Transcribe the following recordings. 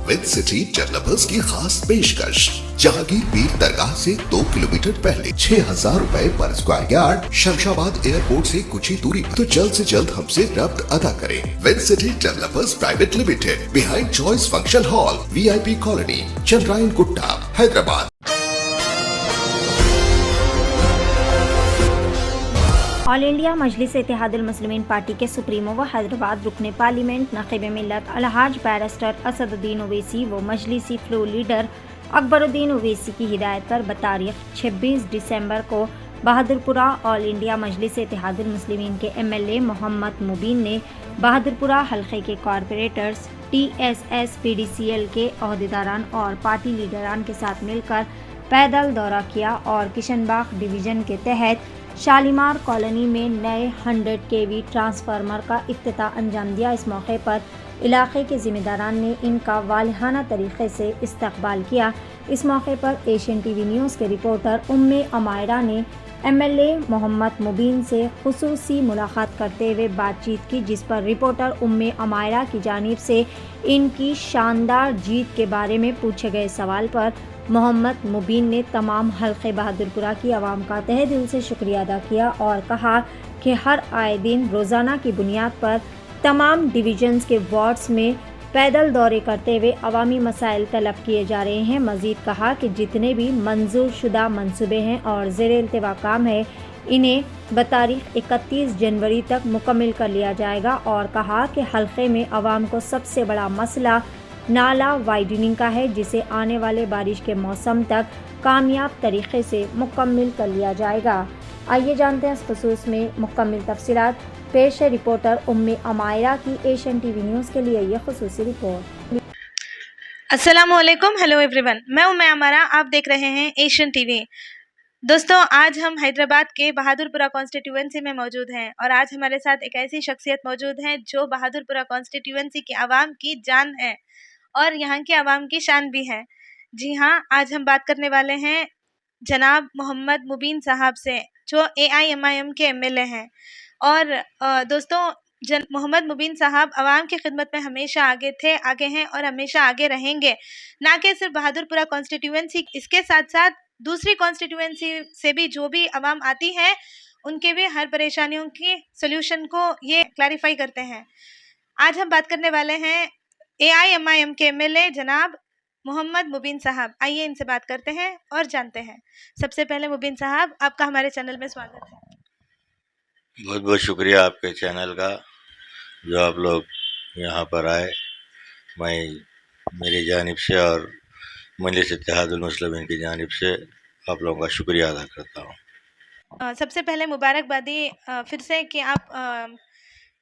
With city developers की खास पेशकश। जहांगीर पीर दरगाह से 2 किलोमीटर पहले 6,000 रुपए पर स्क्वायर यार्ड, शमशाबाद एयरपोर्ट से कुछ ही दूरी पर। तो जल्द से जल्द हमसे रब्त अदा करें। With city developers private limited, behind choice function hall, VIP colony, Chandrayan Gutta, Hyderabad. All India Majlis Ittehadul Muslimeen party के सुप्रीमो व हैदराबाद रुकने पार्लियामेंट नक़ीब मिल्लत अलहाज बैरिस्टर असदुद्दीन ओवैसी व मजलिसी फ्लो लीडर अकबरुद्दीन ओवैसी की हिदायत पर बतारीख 26 दिसंबर को बहादुरपुरा ऑल इंडिया मजलिस इत्तेहादुल मुस्लिमीन के MLA मोहम्मद मुबीन ने बहादुरपुरा हल्के के कॉरपोरेटर्स, TSS PDCL के अहदेदारान और पार्टी लीडरान के साथ मिलकर पैदल दौरा किया और किशनबाग डिवीज़न के तहत शालीमार कॉलोनी में नए 100 kV ट्रांसफार्मर का इफ्तिताह अंजाम दिया। इस मौके पर इलाके के ज़िम्मेदारान ने इनका वालिहाना तरीक़े से इस्तकबाल किया। इस मौके पर एशियन TV न्यूज़ के रिपोर्टर उम्मे अमायरा ने MLA मोहम्मद मुबीन से खुसूसी मुलाकात करते हुए बातचीत की, जिस पर रिपोर्टर उम्मे अमायरा की जानिब से इनकी शानदार जीत के बारे में पूछे गए सवाल पर मोहम्मद मुबीन ने तमाम हल्के बहादुरपुरा की आवाम का तहे दिल से शुक्रिया अदा किया और कहा कि हर आए दिन रोज़ाना की बुनियाद पर तमाम डिवीज़न्स के वार्ड्स में पैदल दौरे करते हुए अवामी मसाइल तलब किए जा रहे हैं। मज़ीद कहा कि जितने भी मंजूर शुदा मंसूबे हैं और ज़ेर इल्तिवा काम है, इन्हें बतारीख 31 जनवरी तक मुकम्मल कर लिया जाएगा और कहा कि हल्के में अवाम को सबसे बड़ा मसला नाला वाइडनिंग का है, जिसे आने वाले बारिश के मौसम तक कामयाब तरीक़े से मुकम्मल कर लिया जाएगा। आइए जानते हैं इस खुसूस में मुकम्मल तफसीलात। पेश है रिपोर्टर उम्मे अमायरा की एशियन TV न्यूज़ के लिए यह खुसूसी रिपोर्ट। अस्सलामुअलैकुम, हेलो एवरीवन, मैं उम्मे अमायरा, आप देख रहे हैं एशियन TV। दोस्तों, आज हम हैदराबाद के बहादुरपुरा कॉन्स्टिट्यूएंसी में मौजूद हैं और आज हमारे साथ एक ऐसी शख्सियत मौजूद है जो बहादुरपुरा कॉन्स्टिट्यूएंसी की आवाम की जान है और यहाँ की आवाम की शान भी है। जी हाँ, आज हम बात करने वाले हैं जनाब मोहम्मद मुबीन साहब से, जो AIMIM के MLA हैं। और दोस्तों, मोहम्मद मुबीन साहब आवाम की खिदमत में हमेशा आगे थे, आगे हैं और हमेशा आगे रहेंगे। ना कि सिर्फ बहादुरपुरा कॉन्स्टिट्यूएंसी, इसके साथ साथ दूसरी कॉन्स्टिट्यूएंसी से भी जो भी आवाम आती है, उनके भी हर परेशानियों की सोल्यूशन को ये क्लैरिफाई करते हैं। आज हम बात करने वाले हैं AIMIM के MLA जनाब मोहम्मद मुबीन साहब। आइए इनसे बात करते हैं और जानते हैं। सबसे पहले मुबीन साहब, आपका हमारे चैनल में स्वागत है। बहुत बहुत शुक्रिया आपके चैनल का, जो आप लोग यहाँ पर आए। मैं मेरी जानिब से और मजलिस इत्तेहादुल मुस्लिमीन की जानिब से आप लोगों का शुक्रिया अदा करता हूँ। सबसे पहले मुबारकबादी फिर से कि आप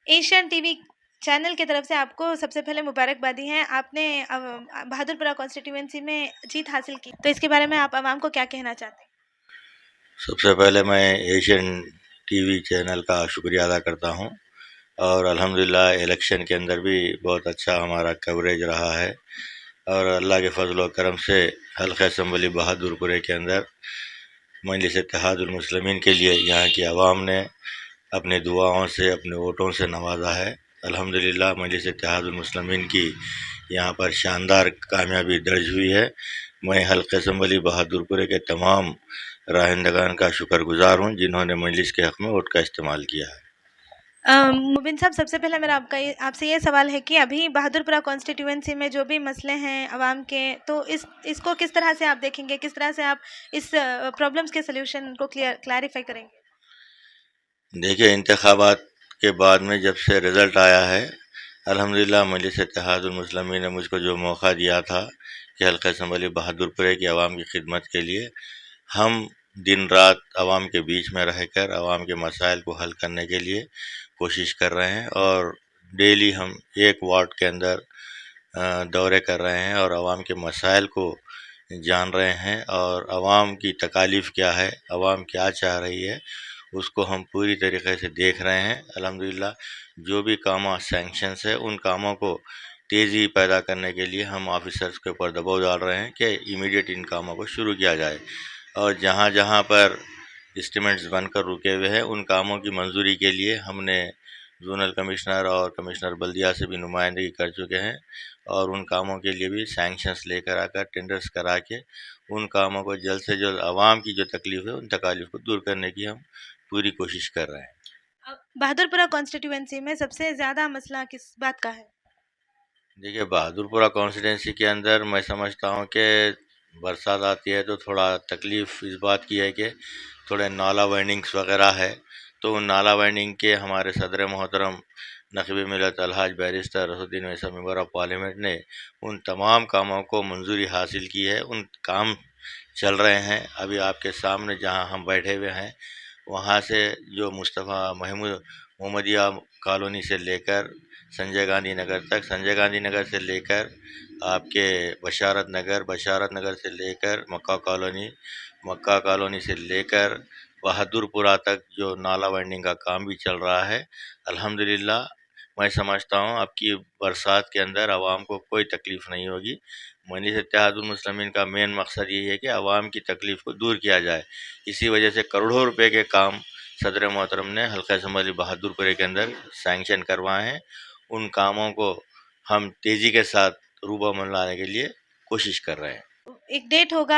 एशियन TV चैनल की तरफ से आपको सबसे पहले मुबारकबादी है। आपने बहादुरपुरा कॉन्स्टिट्यूएंसी में जीत हासिल की, तो इसके बारे में आप आवाम को क्या कहना चाहते हैं? सबसे पहले मैं एशियन TV चैनल का शुक्रिया अदा करता हूँ और अल्हम्दुलिल्लाह इलेक्शन के अंदर भी बहुत अच्छा हमारा कवरेज रहा है और अल्लाह के फजल व करम से हल्का असम्बली बहादुरपुरे के अंदर मजलिस इत्तेहादुल मुस्लिमीन के लिए यहाँ की आवाम ने अपनी दुआओं से, अपने वोटों से नवाजा है। अल्हम्दुलिल्लाह मजलिस इत्तेहादुल मुस्लिमीन की यहाँ पर शानदार कामयाबी दर्ज हुई है। मैं हल्के असम्बली बहादुरपुरे के तमाम राहिंदगान का शुक्रगुजार हूँ जिन्होंने मजलिस के हक़ में वोट का इस्तेमाल किया है। मुबीन साहब, सबसे पहले मेरा आपसे ये सवाल है कि अभी बहादुरपुरा कॉन्स्टिट्यूएंसी में जो भी मसले हैं आवाम के, तो इसको किस तरह से आप देखेंगे, किस तरह से आप इस प्रॉब्लम्स के सल्यूशन को क्लैरिफाई करेंगे? देखिए, इंतखाबात के बाद में जब से रिज़ल्ट आया है, अल्हम्दुलिल्लाह मजलिस इत्तेहादुल मुस्लिमीन ने मुझको जो मौका दिया था कि हल्का असम्बली बहादुरपुरे की आवाम की खिदमत के लिए हम दिन रात आवाम के बीच में रहकर आवाम के मसाइल को हल करने के लिए कोशिश कर रहे हैं और डेली हम एक वार्ड के अंदर दौरे कर रहे हैं और आवाम के मसाइल को जान रहे हैं और आवाम की तकालीफ क्या है, आवाम क्या चाह रही है, उसको हम पूरी तरीक़े से देख रहे हैं। अल्हम्दुलिल्लाह जो भी काम सैंक्शंस है, उन कामों को तेज़ी पैदा करने के लिए हम ऑफिसर्स के ऊपर दबाव डाल रहे हैं कि इमीडिएट इन कामों को शुरू किया जाए और जहाँ जहाँ पर एस्टिमेट्स बनकर रुके हुए हैं, उन कामों की मंजूरी के लिए हमने जोनल कमिश्नर और कमिश्नर बल्दिया से भी नुमाइंदगी कर चुके हैं اور ان کاموں کے لیے بھی سینکشنز لے کر آ کر ٹینڈرز کرا کے ان کاموں کو جلد سے جلد عوام کی جو تکلیف ہے ان تکالیف کو دور کرنے کی ہم پوری کوشش کر رہے ہیں۔ بہادر پورہ کانسٹیٹیوئنسی میں سب سے زیادہ مسئلہ کس بات کا ہے؟ دیکھیے بہادر پورہ کانسٹیٹوینسی کے اندر میں سمجھتا ہوں کہ برسات آتی ہے تو تھوڑا تکلیف اس بات کی ہے کہ تھوڑے نالا وائنڈنگس وغیرہ ہے، تو ان نالا وائنڈنگ کے ہمارے صدر محترم نقیب ملت الحاج barrister Asad Uddin Owaisi member of parliament نے ان تمام کاموں کو منظوری حاصل کی ہے۔ ان کام چل رہے ہیں، ابھی آپ کے سامنے جہاں ہم بیٹھے ہوئے ہیں وہاں سے جو مصطفیٰ محمدیہ کالونی سے لے کر سنجے گاندھی نگر تک، سنجے گاندھی نگر سے لے کر آپ کے بشارت نگر سے لے کر مکہ کالونی سے لے کر بہادر پورہ تک جو نالا وائنڈنگ کا کام بھی چل رہا ہے۔ الحمدللہ میں سمجھتا ہوں اب کی برسات کے اندر عوام کو کوئی تکلیف نہیں ہوگی۔ مجلس اتحاد المسلمین کا مین مقصد یہی ہے کہ عوام کی تکلیف کو دور کیا جائے، اسی وجہ سے کروڑوں روپے کے کام صدر محترم نے حلقہ اسمبلی بہادر پورے کے اندر سینکشن کروائے ہیں۔ ان کاموں کو ہم تیزی کے ساتھ روبہ من لانے کے لیے کوشش کر رہے ہیں۔ ایک ڈیٹ ہوگا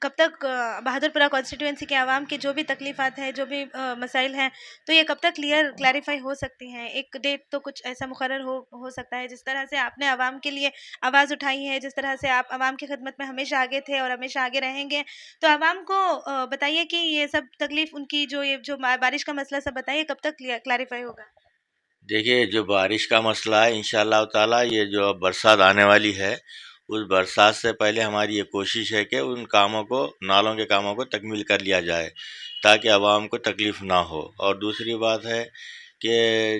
کب تک بہادر پورہ کانسٹیٹیوئنسی کے عوام کی جو بھی تکلیفات ہیں، جو بھی مسائل ہیں، تو یہ کب تک کلیریفائی ہو سکتی ہیں؟ ایک ڈیٹ تو کچھ ایسا مقرر ہو سکتا ہے؟ جس طرح سے آپ نے عوام کے لیے آواز اٹھائی ہے، جس طرح سے آپ عوام کی خدمت میں ہمیشہ آگے تھے اور ہمیشہ آگے رہیں گے، تو عوام کو بتائیے کہ یہ سب تکلیف ان کی جو بارش کا مسئلہ سب بتائیے کب تک کلیریفائی ہوگا؟ دیکھیے جو بارش کا مسئلہ ہے انشاءاللہ تعالیٰ یہ جو اب برسات آنے والی ہے اس برسات سے پہلے ہماری یہ کوشش ہے کہ ان کاموں کو، نالوں کے کاموں کو تکمیل کر لیا جائے تاکہ عوام کو تکلیف نہ ہو۔ اور دوسری بات ہے کہ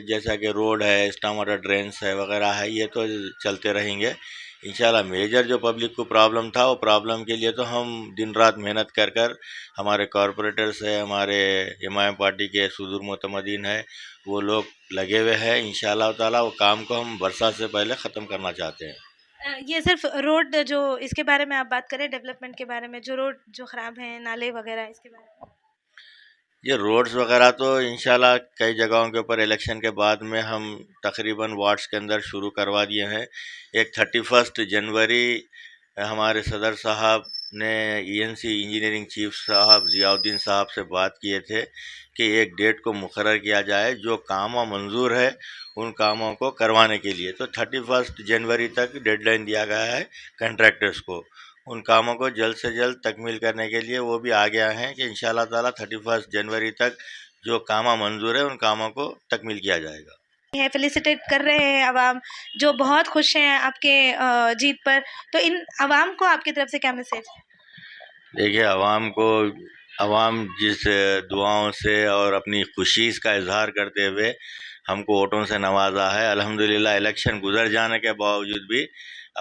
جیسا کہ روڈ ہے، اسٹام واٹر ڈرینس ہے وغیرہ ہے، یہ تو چلتے رہیں گے انشاءاللہ۔ میجر جو پبلک کو پرابلم تھا وہ پرابلم کے لیے تو ہم دن رات محنت کر ہمارے کارپوریٹرز ہے، ہمارے امام پارٹی کے صدور معتمدین ہے، وہ لوگ لگے ہوئے ہیں انشاءاللہ تعالیٰ۔ وہ کام کو ہم برسات سے پہلے ختم کرنا چاہتے ہیں۔ یہ صرف روڈ جو اس کے بارے میں آپ بات کریں، ڈیولپمنٹ کے بارے میں، جو روڈ جو خراب ہیں، نالے وغیرہ، اس کے بارے میں؟ یہ روڈز وغیرہ تو انشاءاللہ کئی جگہوں کے اوپر الیکشن کے بعد میں ہم تقریباً وارڈز کے اندر شروع کروا دیے ہیں۔ ایک 31 جنوری ہمارے صدر صاحب نے ENC انجینئرنگ چیف صاحب ضیاء الدین صاحب سے بات کیے تھے کہ ایک ڈیٹ کو مقرر کیا جائے جو کاموں منظور ہے ان کاموں کو کروانے کے لیے، تو 31 جنوری تک ڈیڈ لائن دیا گیا ہے کنٹریکٹرز کو۔ ان کاموں کو جلد سے جلد تکمیل کرنے کے لیے وہ بھی آ گیا ہیں کہ انشاءاللہ تعالیٰ 31 جنوری تک جو کاموں منظور ہے ان کاموں کو تکمیل کیا جائے گا۔ فیلیسیٹیٹ کر رہے ہیں عوام جو بہت خوش ہیں آپ کے جیت پر، تو ان عوام کو آپ کی طرف سے کیا میسیج ہے؟ دیکھیے عوام جس دعاؤں سے اور اپنی خوشی کا اظہار کرتے ہوئے ہم کو ووٹوں سے نوازا ہے، الحمدللہ الیکشن گزر جانے کے باوجود بھی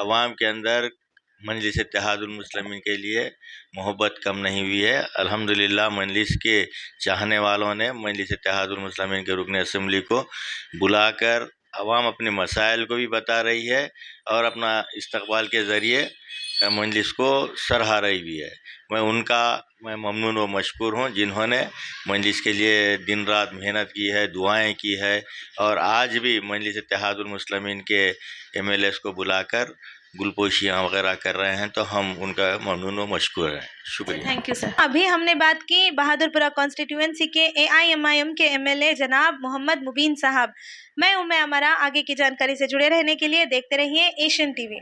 عوام کے اندر مجلس اتحاد المسلمین کے لیے محبت کم نہیں ہوئی ہے۔ الحمدللہ مجلس کے چاہنے والوں نے مجلس اتحاد المسلمین کے رکن اسمبلی کو بلا کر عوام اپنے مسائل کو بھی بتا رہی ہے اور اپنا استقبال کے ذریعے مجلس کو سراہ رہی بھی ہے۔ میں ممنون و مشکور ہوں جنہوں نے مجلس کے لیے دن رات محنت کی ہے، دعائیں کی ہے، اور آج بھی مجلس اتحاد المسلمین کے MLAs کو بلا کر گلپوشیاں وغیرہ کر رہے ہیں، تو ہم ان کا ممنون و مشکور ہیں۔ شکریہ۔ Thank you sir. ابھی ہم نے بات کی بہادر پورہ کانسٹیٹیوئنسی کے AIMIM کے MLA جناب محمد مبین صاحب۔ میں عمارہ، آگے کی جانکاری سے جڑے رہنے کے لیے دیکھتے رہیے ایشین TV۔